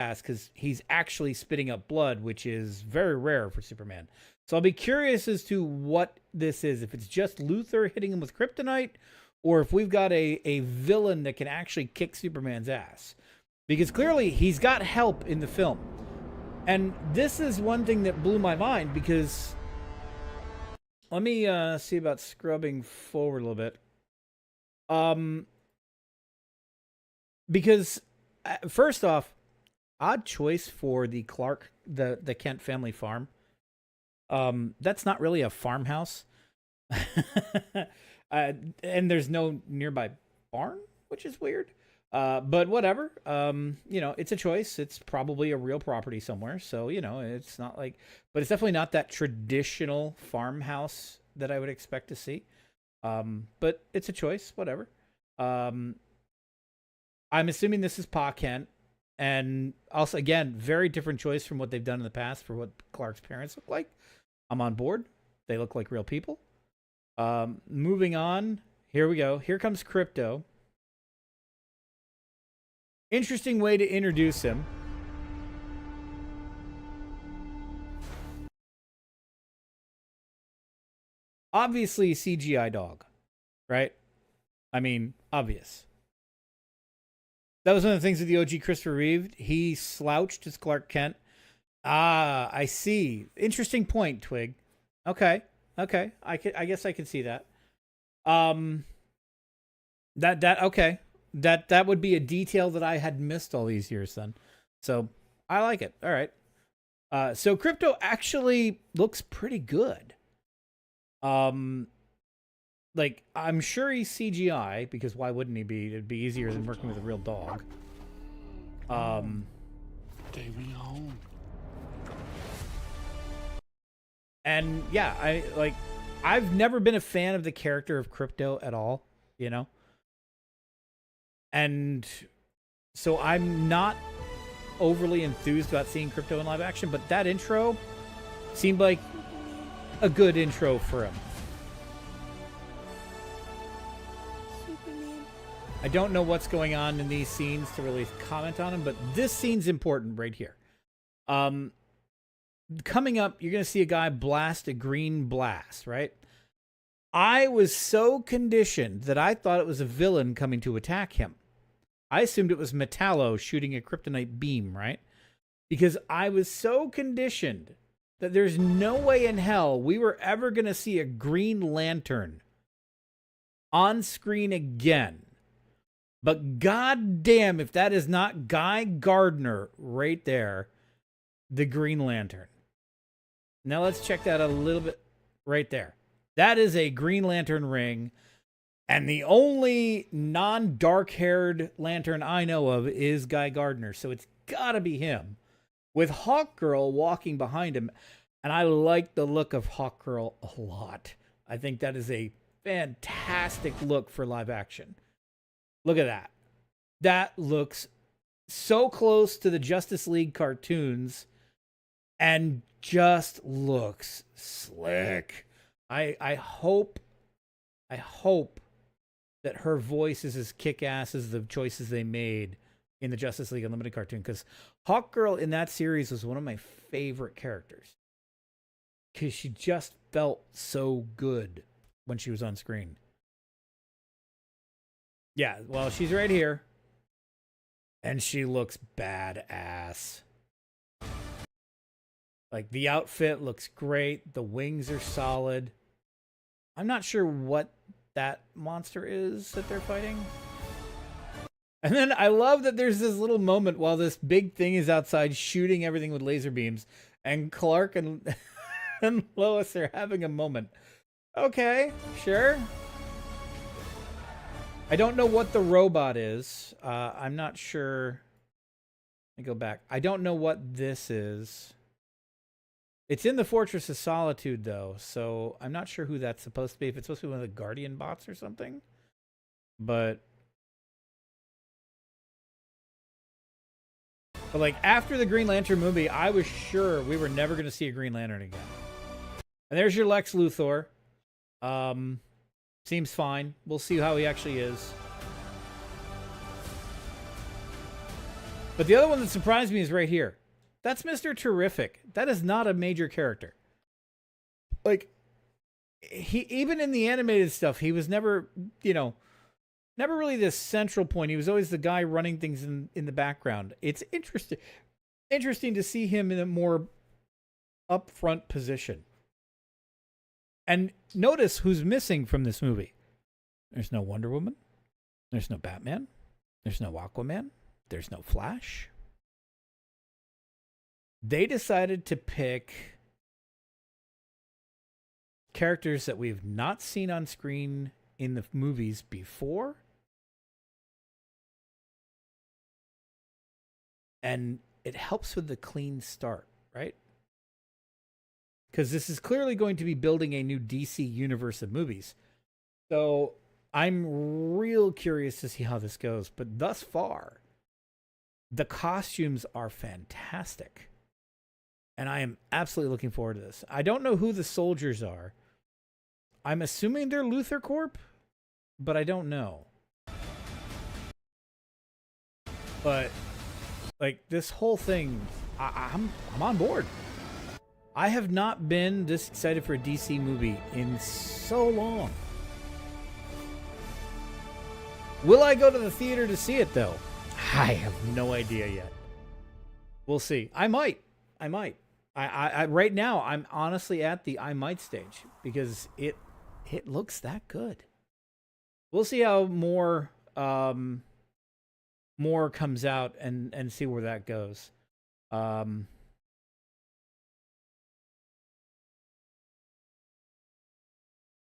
because he's actually spitting up blood, which is very rare for Superman. So I'll be curious as to what this is. If it's just Luthor hitting him with kryptonite, or if we've got a villain that can actually kick Superman's ass. Because clearly he's got help in the film. And this is one thing that blew my mind, because let me see about scrubbing forward a little bit. Because first off, odd choice for the Clark, the Kent family farm. That's not really a farmhouse. And there's no nearby barn, which is weird. But whatever. You know, it's a choice. It's probably a real property somewhere. So, you know, it's not like, but it's definitely not that traditional farmhouse that I would expect to see. But it's a choice, whatever. I'm assuming this is Pa Kent. And also, again, very different choice from what they've done in the past for what Clark's parents look like. I'm on board. They look like real people. Moving on. Here we go. Here comes Krypto. Interesting way to introduce him. Obviously, CGI dog, right? I mean, obvious. That was one of the things with the OG Christopher Reeve. He slouched as Clark Kent. Ah, I see. Interesting point, Twig. Okay. Okay. I guess I can see that. Okay. That would be a detail that I had missed all these years then. So I like it. All right. So Krypto actually looks pretty good. Like, I'm sure he's CGI, because why wouldn't he be? It'd be easier than working with a real dog. Take me home. And yeah, I've never been a fan of the character of Krypto at all, you know? And so I'm not overly enthused about seeing Krypto in live action, but that intro seemed like a good intro for him. I don't know what's going on in these scenes to really comment on them, but this scene's important right here. Coming up, you're going to see a guy blast a green blast, right? I was so conditioned that I thought it was a villain coming to attack him. I assumed it was Metallo shooting a kryptonite beam, right? Because I was so conditioned that there's no way in hell we were ever going to see a Green Lantern on screen again. But goddamn, if that is not Guy Gardner right there, the Green Lantern. Now let's check that a little bit right there. That is a Green Lantern ring. And the only non-dark-haired Lantern I know of is Guy Gardner. So it's got to be him. With Hawkgirl walking behind him. And I like the look of Hawkgirl a lot. I think that is a fantastic look for live action. Look at that. That looks so close to the Justice League cartoons and just looks slick. I hope that her voice is as kick-ass as the choices they made in the Justice League Unlimited cartoon, because Hawkgirl in that series was one of my favorite characters, because she just felt so good when she was on screen. Yeah, well, she's right here. And she looks badass. Like, the outfit looks great. The wings are solid. I'm not sure what that monster is that they're fighting. And then I love that there's this little moment while this big thing is outside shooting everything with laser beams. And Clark and, and Lois are having a moment. Okay, sure. I don't know what the robot is. I'm not sure. Let me go back. I don't know what this is. It's in the Fortress of Solitude, though, so I'm not sure who that's supposed to be. If it's supposed to be one of the Guardian bots or something. But like, after the Green Lantern movie, I was sure we were never going to see a Green Lantern again. And there's your Lex Luthor. Seems fine. We'll see how he actually is. But the other one that surprised me is right here. That's Mr. Terrific. That is not a major character. Like, he, even in the animated stuff, he was never, you know, never really the central point. He was always the guy running things in the background. It's interesting to see him in a more upfront position. And notice who's missing from this movie. There's no Wonder Woman. There's no Batman. There's no Aquaman. There's no Flash. They decided to pick characters that we've not seen on screen in the movies before. And it helps with the clean start, right? Because this is clearly going to be building a new DC universe of movies. So I'm real curious to see how this goes. But thus far, the costumes are fantastic. And I am absolutely looking forward to this. I don't know who the soldiers are. I'm assuming they're Luthor Corp, but I don't know. But like this whole thing, I'm on board. I have not been this excited for a DC movie in so long. Will I go to the theater to see it though? I have no idea yet. We'll see. I might. I right now I'm honestly at the I might stage because it looks that good. We'll see how more comes out and see where that goes. With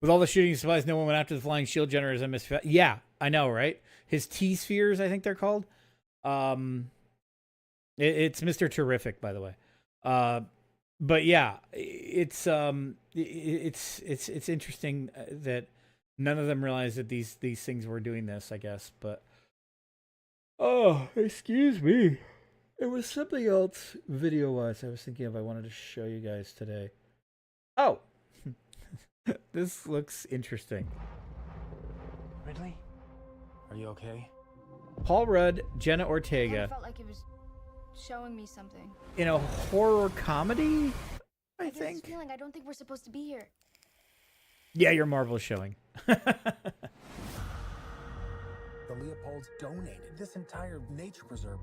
all the shooting supplies, no one went after the flying shield generators. I miss. Yeah, I know, right? His T-spheres, I think they're called. It's Mr. Terrific, by the way. But yeah, it's interesting that none of them realized that these things were doing this, I guess. But oh, excuse me. There was something else video-wise I was thinking of I wanted to show you guys today. Oh, this looks interesting. Ridley, are you okay? Paul Rudd, Jenna I Ortega. felt like it was showing me something. In a horror comedy, I Get this think. feeling I don't think we're supposed to be here. Yeah, your Marvel's showing. The Leopolds donated this entire nature preserve.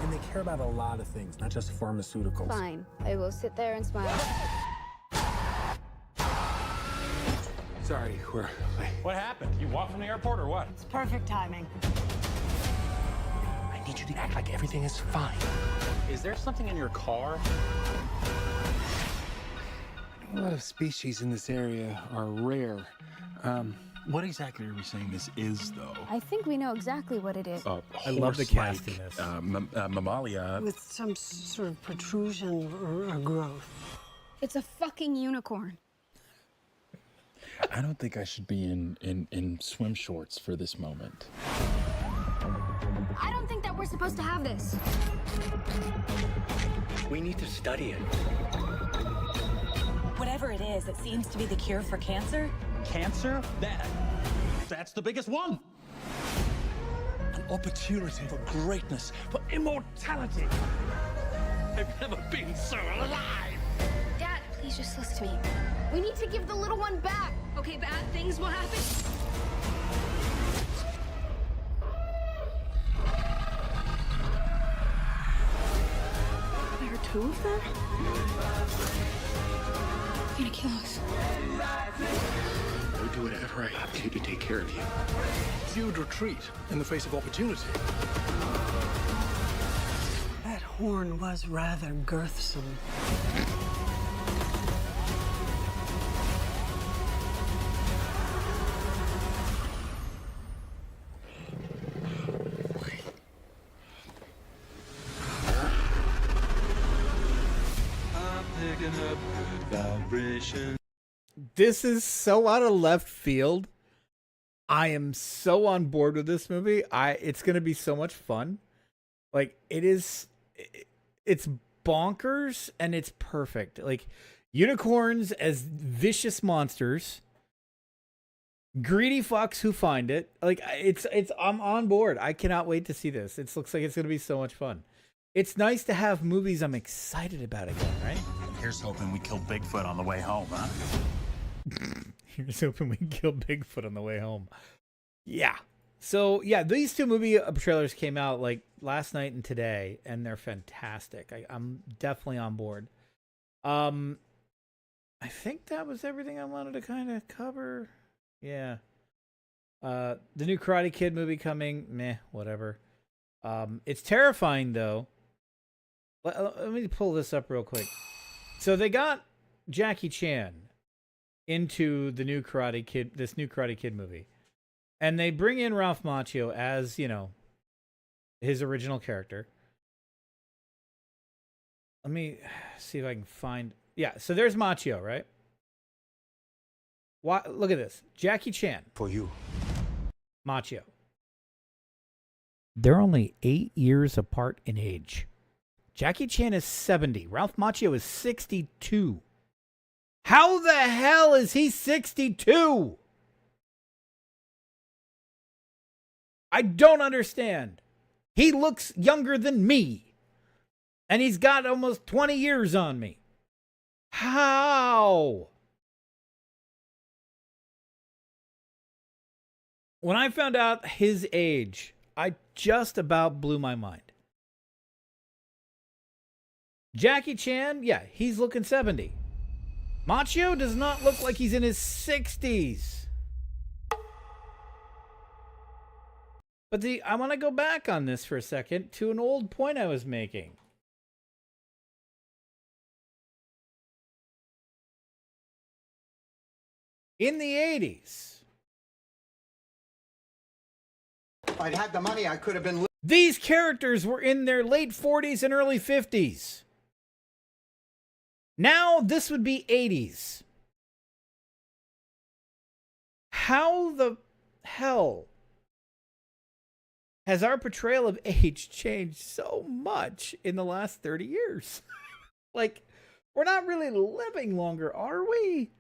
And they care about a lot of things, not just pharmaceuticals. Fine. I will sit there and smile. Sorry, we're late. What happened? You walked from the airport or what? It's perfect timing. I need you to act like everything is fine. Is there something in your car? A lot of species in this area are rare. What exactly are we saying this is, though? I think we know exactly what it is. I love the cast in this. Mammalia. With some sort of protrusion or growth. It's a fucking unicorn. I don't think I should be in swim shorts for this moment. I don't think that we're supposed to have this. We need to study it. Whatever it is, it seems to be the cure for cancer. Cancer? That's the biggest one. An opportunity for greatness, for immortality. I've never been so alive. Dad, please just listen to me. We need to give the little one back. Okay, bad things will happen. There are two of them? They're gonna kill us. I'll do whatever I have to take care of you. You'd retreat in the face of opportunity. That horn was rather girthsome. This is so out of left field. I am so on board with this movie. It's going to be so much fun. Like it's bonkers and it's perfect. Like unicorns as vicious monsters, greedy fucks who find it. Like I'm on board. I cannot wait to see this. It looks like it's going to be so much fun. it's nice to have movies I'm excited about again, right? Here's hoping we kill Bigfoot on the way home, huh? Here's hoping we can kill Bigfoot on the way home. Yeah. So, yeah, these two movie trailers came out like last night and today, and they're fantastic. I'm definitely on board. I think that was everything I wanted to kind of cover. Yeah. The new Karate Kid movie coming, meh, whatever. It's terrifying, though. Let me pull this up real quick. So they got Jackie Chan into the new Karate Kid, this new Karate Kid movie. And they bring in Ralph Macchio as, you know, his original character. Let me see if I can find... Yeah, so there's Macchio, right? Look at this. Jackie Chan. For you. Macchio. They're only 8 years apart in age. Jackie Chan is 70. Ralph Macchio is 62. How the hell is he 62? I don't understand. He looks younger than me. And he's got almost 20 years on me. How? When I found out his age, I just about blew my mind. Jackie Chan, yeah, he's looking 70. Macchio does not look like he's in his 60s. But I want to go back on this for a second to an old point I was making. In the 80s, if I'd had the money, I could have been... These characters were in their late 40s and early 50s. Now, this would be 80s. How the hell has our portrayal of age changed so much in the last 30 years? Like, we're not really living longer, are we?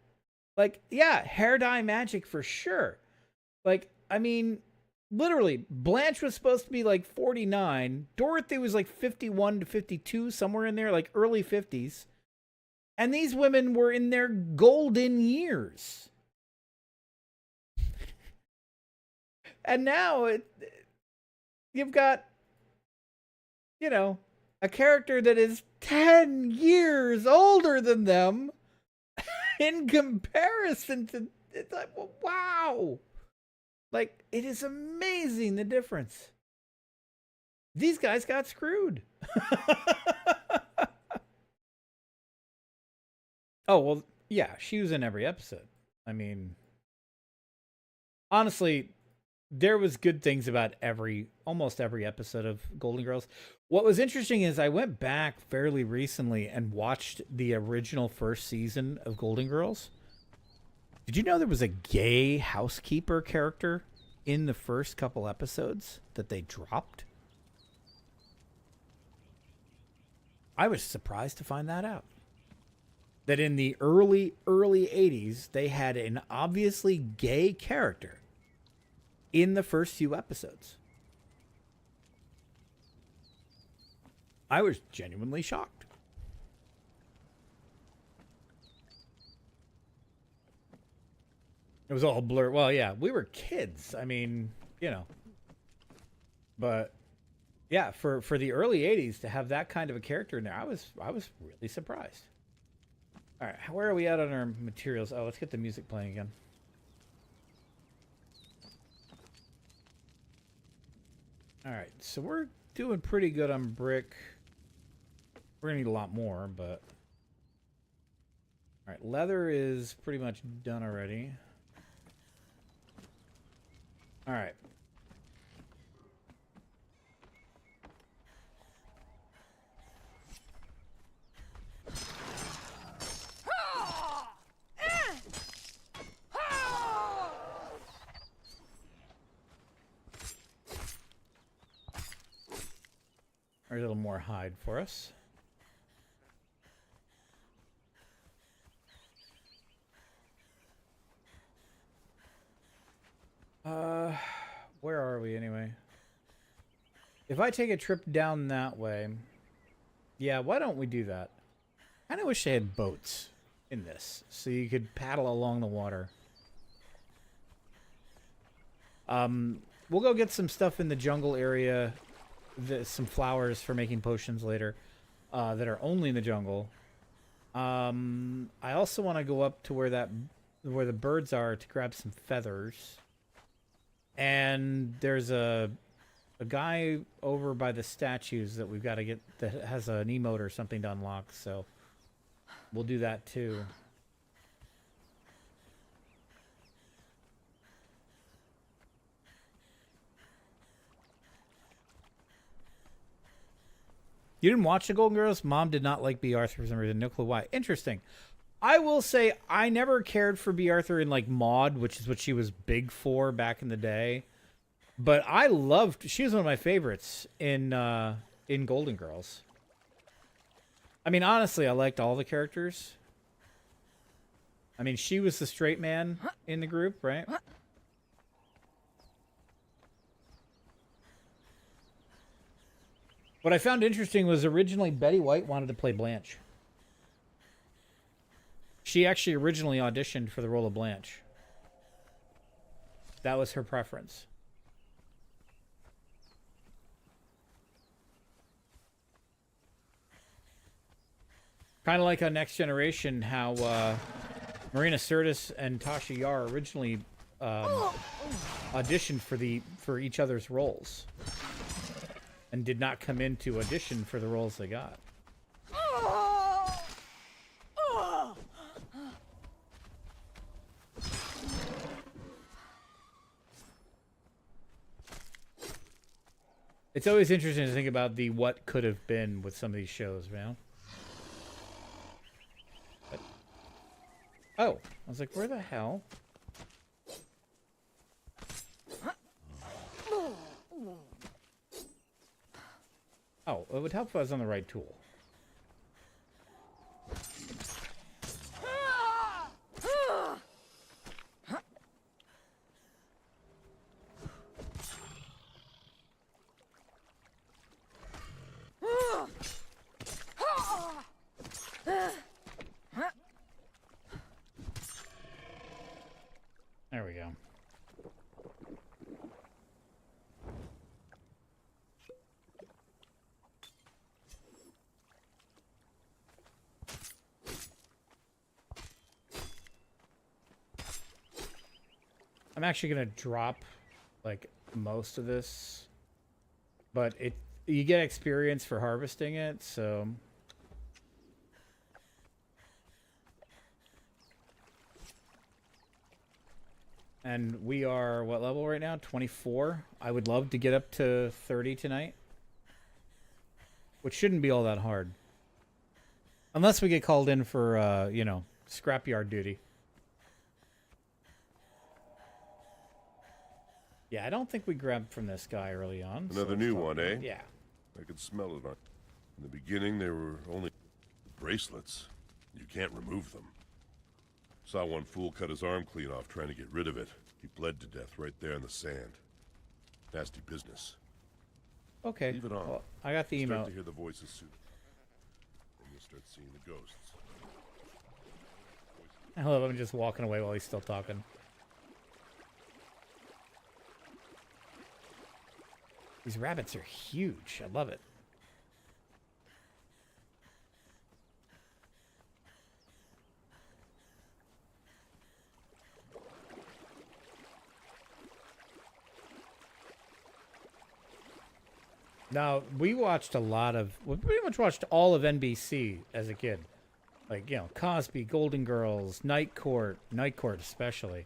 Like, yeah, hair dye magic for sure. Like, I mean, literally, Blanche was supposed to be like 49. Dorothy was like 51 to 52, somewhere in there, like early 50s. And these women were in their golden years. And now you've got, you know, a character that is 10 years older than them in comparison to, it's like, wow. Like, it is amazing the difference. These guys got screwed. Oh, well, yeah, she was in every episode. I mean, honestly, there was good things about almost every episode of Golden Girls. What was interesting is I went back fairly recently and watched the original first season of Golden Girls. Did you know there was a gay housekeeper character in the first couple episodes that they dropped? I was surprised to find that out. That in the early 80s, they had an obviously gay character in the first few episodes. I was genuinely shocked. It was all blurred. Well, yeah, we were kids. I mean, you know. But yeah, for the early 80s to have that kind of a character in there, I was really surprised. All right, where are we at on our materials? Oh, let's get the music playing again. All right, so we're doing pretty good on brick. We're gonna need a lot more, but... All right, leather is pretty much done already. All right. There's a little more hide for us. Where are we anyway? If I take a trip down that way, Yeah, why don't we do that? I kind of wish they had boats in this, so you could paddle along the water. We'll go get some stuff in the jungle area, some flowers for making potions later, that are only in the jungle. I also want to go up to where the birds are to grab some feathers. And there's a guy over by the statues that we've got to get that has an emote or something to unlock, so we'll do that too. You didn't watch the Golden Girls? Mom did not like B. Arthur for some reason. No clue why. Interesting. I will say I never cared for B. Arthur in like Maude, which is what she was big for back in the day. But I loved. She was one of my favorites in Golden Girls. I mean, honestly, I liked all the characters. I mean, she was the straight man in the group, right? What I found interesting was originally Betty White wanted to play Blanche. She actually originally auditioned for the role of Blanche. That was her preference. Kind of like on Next Generation, how Marina Sirtis and Tasha Yar originally auditioned for each other's roles, and did not come in to audition for the roles they got. It's always interesting to think about the what could have been with some of these shows, man. But, oh, I was like, where the hell? Oh, it would help if I was on the right tool. There we go. I'm actually gonna drop like most of this, but you get experience for harvesting it, so and we are what level right now? 24. I would love to get up to 30 tonight, which shouldn't be all that hard, unless we get called in for you know, scrapyard duty. Yeah, I don't think we grabbed from this guy early on. Another new one, eh? Yeah. I could smell it on. In the beginning, there were only bracelets. You can't remove them. Saw one fool cut his arm clean off trying to get rid of it. He bled to death right there in the sand. Nasty business. Okay. Leave it on. Well, I got the email. Start to hear the voices soon. Then you'll start seeing the ghosts. I love him just walking away while he's still talking. These rabbits are huge. I love it. Now, we watched a lot of... We pretty much watched all of NBC as a kid. Like, you know, Cosby, Golden Girls, Night Court especially.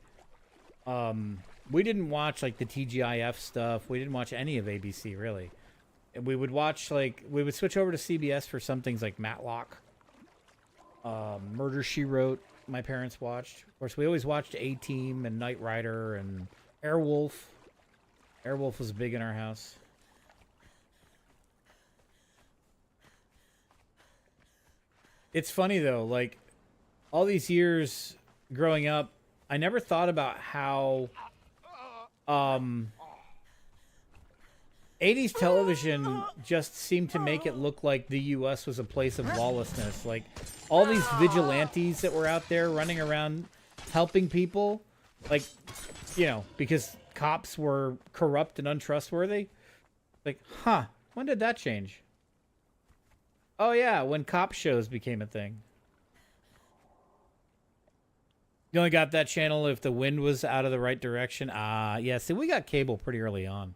We didn't watch, like, the TGIF stuff. We didn't watch any of ABC, really. And we would watch, like... We would switch over to CBS for some things like Matlock. Murder, She Wrote, my parents watched. Of course, we always watched A-Team and Knight Rider and Airwolf. Airwolf was big in our house. It's funny, though. Like, all these years growing up, I never thought about how... 80s television just seemed to make it look like the U.S. was a place of lawlessness. Like, all these vigilantes that were out there running around helping people, like, you know, because cops were corrupt and untrustworthy. Like, huh, when did that change? Oh, yeah, when cop shows became a thing. You only got that channel if the wind was out of the right direction. Yeah, see, we got cable pretty early on.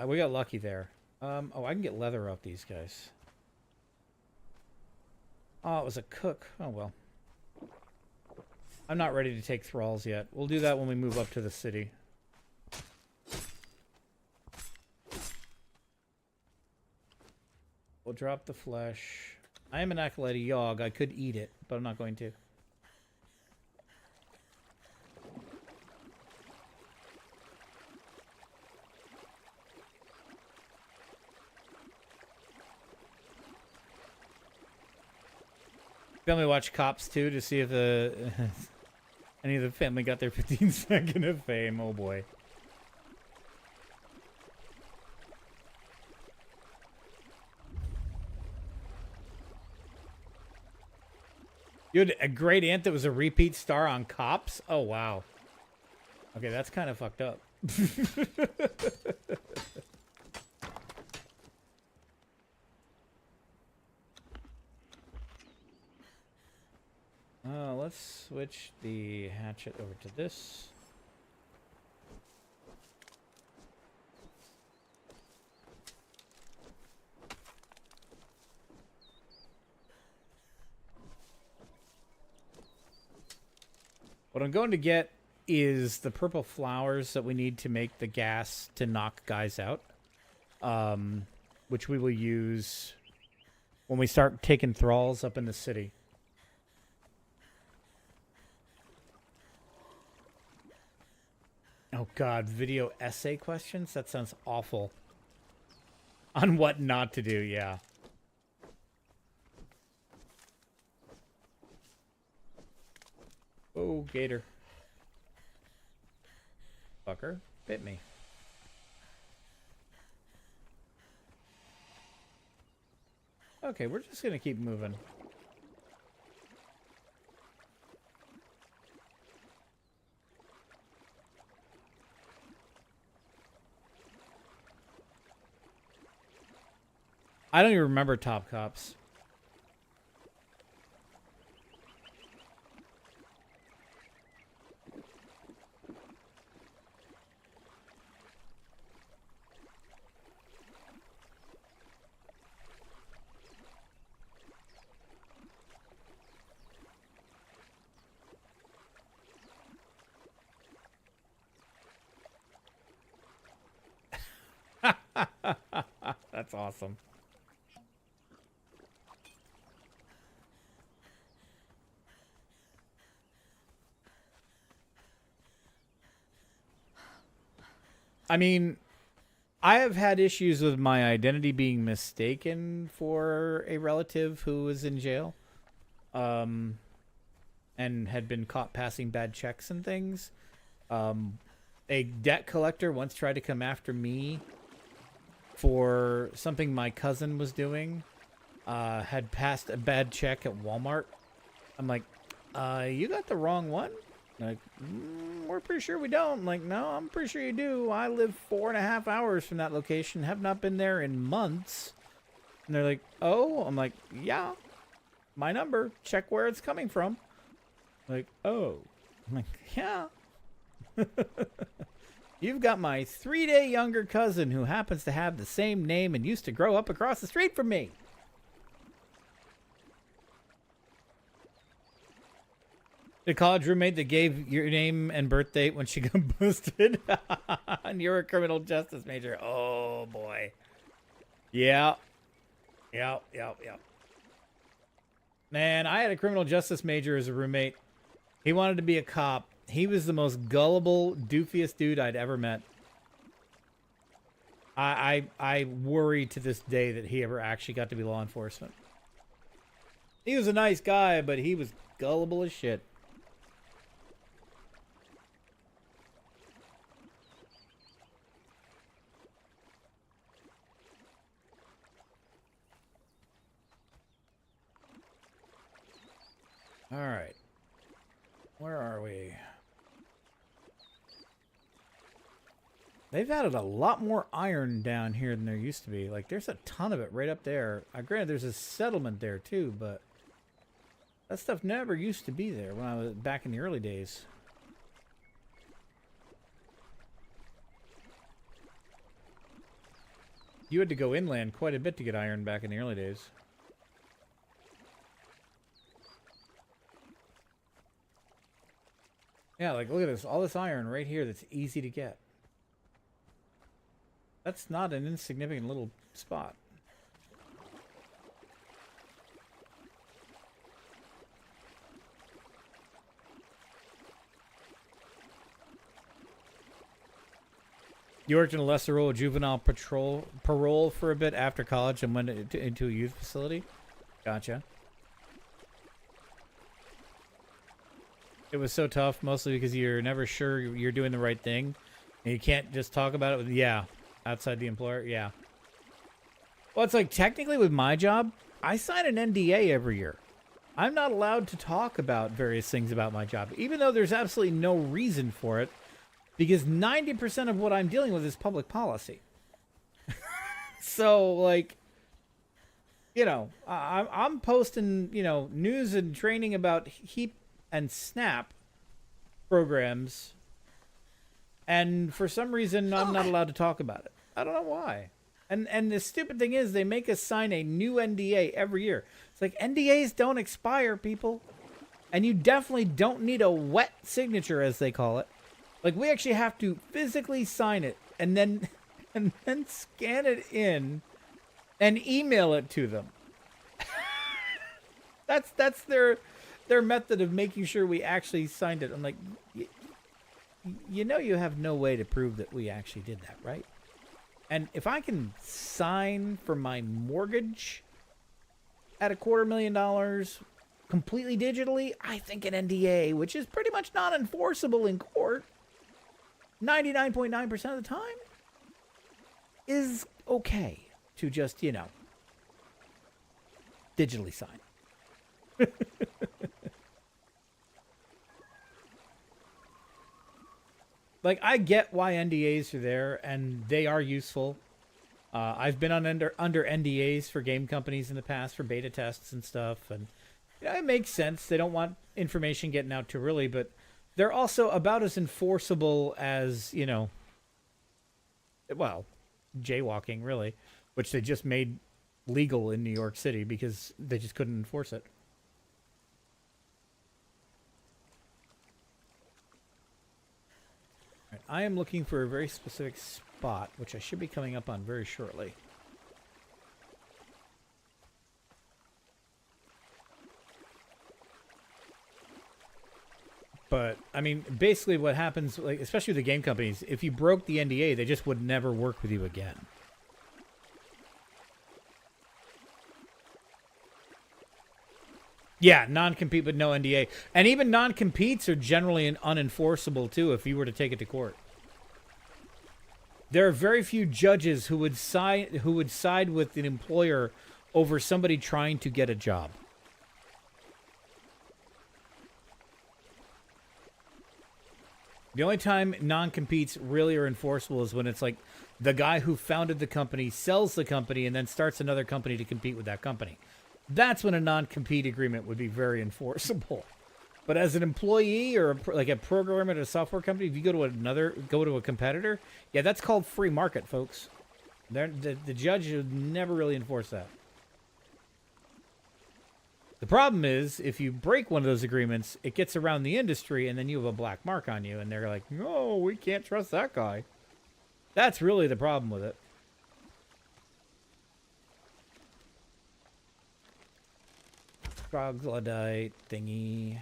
We got lucky there. Oh, I can get leather off these guys. Oh, it was a cook. Oh, well. I'm not ready to take thralls yet. We'll do that when we move up to the city. We'll drop the flesh. I am an acolyte Yogg. I could eat it, but I'm not going to. Family watch Cops too to see if the any of the family got their 15-second of fame. Oh boy. You had a great aunt that was a repeat star on Cops? Oh wow. Okay, that's kind of fucked up. Let's switch the hatchet over to this. What I'm going to get is the purple flowers that we need to make the gas to knock guys out, which we will use when we start taking thralls up in the city. Oh god, video essay questions? That sounds awful. On what not to do, yeah. Oh, gator. Fucker, bit me. Okay, we're just gonna keep moving. I don't even remember Top Cops. That's awesome. I mean, I have had issues with my identity being mistaken for a relative who was in jail, and had been caught passing bad checks and things. A debt collector once tried to come after me for something my cousin was doing. Had passed a bad check at Walmart. I'm like, you got the wrong one? Like, we're pretty sure we don't. I'm like, no, I'm pretty sure you do. I live 4.5 hours from that location. Have not been there in months. And they're like, oh. I'm like, yeah. My number. Check where it's coming from. Like, oh. I'm like, yeah. You've got my 3-day younger cousin who happens to have the same name and used to grow up across the street from me. The college roommate that gave your name and birth date when she got busted. And you're a criminal justice major. Oh, boy. Yeah. Yeah. Man, I had a criminal justice major as a roommate. He wanted to be a cop. He was the most gullible, doofiest dude I'd ever met. I worry to this day that he ever actually got to be law enforcement. He was a nice guy, but he was gullible as shit. All right. Where are we? They've added a lot more iron down here than there used to be. Like, there's a ton of it right up there. Granted, there's a settlement there, too, but that stuff never used to be there when I was back in the early days. You had to go inland quite a bit to get iron back in the early days. Yeah, like, look at this. All this iron right here that's easy to get. That's not an insignificant little spot. You worked in a lesser role of juvenile parole for a bit after college and went into a youth facility? Gotcha. It was so tough, mostly because you're never sure you're doing the right thing. And you can't just talk about it with, yeah, outside the employer, yeah. Well, it's like technically with my job, I sign an NDA every year. I'm not allowed to talk about various things about my job, even though there's absolutely no reason for it, because 90% of what I'm dealing with is public policy. So, like, you know, I'm posting, you know, news and training about HEAP and SNAP programs, and for some reason I'm not allowed to talk about it. I don't know why. And the stupid thing is they make us sign a new NDA every year. It's like, NDAs don't expire, people. And you definitely don't need a wet signature, as they call it. Like, we actually have to physically sign it and then scan it in and email it to them. That's their method of making sure we actually signed it. I'm like, you know, you have no way to prove that we actually did that, right? And if I can sign for my mortgage at $250,000 completely digitally, I think an NDA, which is pretty much not enforceable in court 99.9% of the time, is okay to just, you know, digitally sign. Like, I get why NDAs are there, and they are useful. I've been under NDAs for game companies in the past for beta tests and stuff, and you know, it makes sense. They don't want information getting out too early, but they're also about as enforceable as, you know, well, jaywalking, really, which they just made legal in New York City because they just couldn't enforce it. Right, I am looking for a very specific spot, which I should be coming up on very shortly. But, I mean, basically what happens, like, especially with the game companies, if you broke the NDA, they just would never work with you again. Yeah, non-compete but no NDA. And even non-competes are generally unenforceable, too, if you were to take it to court. There are very few judges who would side with an employer over somebody trying to get a job. The only time non-competes really are enforceable is when it's like the guy who founded the company sells the company and then starts another company to compete with that company. That's when a non-compete agreement would be very enforceable. But as an employee or like a programmer at a software company, if you go to a competitor, yeah, that's called free market, folks. The judge would never really enforce that. The problem is, if you break one of those agreements, it gets around the industry, and then you have a black mark on you, and they're like, no, we can't trust that guy. That's really the problem with it. Troglodyte thingy.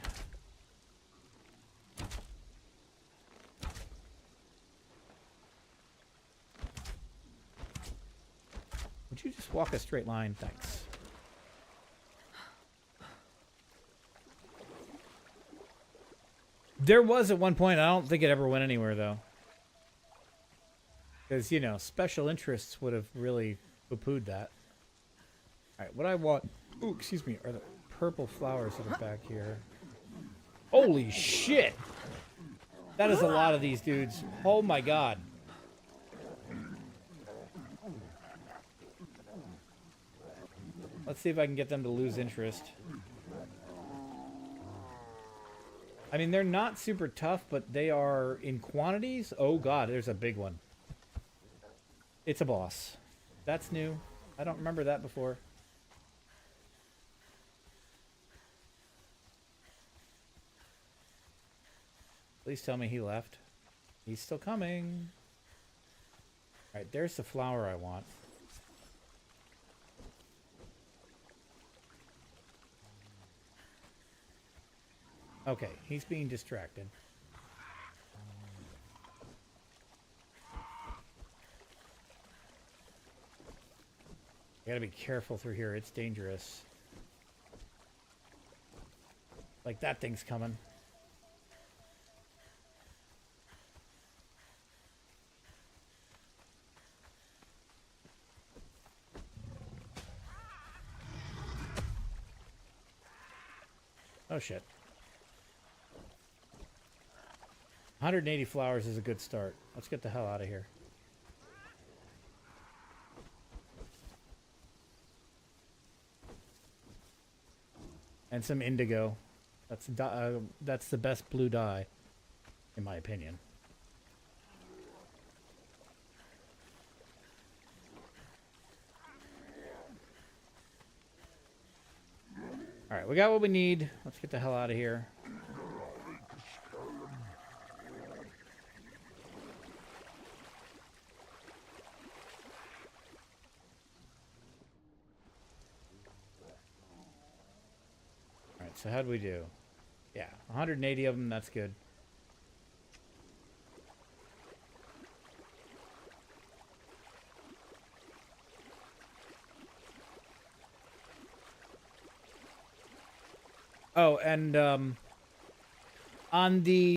Would you just walk a straight line? Thanks. There was at one point, I don't think it ever went anywhere, though. Because, you know, special interests would have really poo-pooed that. Alright, what I want... Ooh, excuse me, are the purple flowers that are back here. Holy shit. That is a lot of these dudes. Oh my god. Let's see if I can get them to lose interest. I mean, they're not super tough, but they are in quantities. Oh god, there's a big one. It's a boss. That's new. I don't remember that before. Please tell me he left. He's still coming. Alright, there's the flower I want. Okay, he's being distracted. I gotta be careful through here, it's dangerous. Like that thing's coming. Oh shit. 180 flowers is a good start. Let's get the hell out of here. And some indigo. That's the best blue dye, in my opinion. All right, we got what we need. Let's get the hell out of here. All right, so how'd we do? Yeah, 180 of them, that's good. Oh, and on the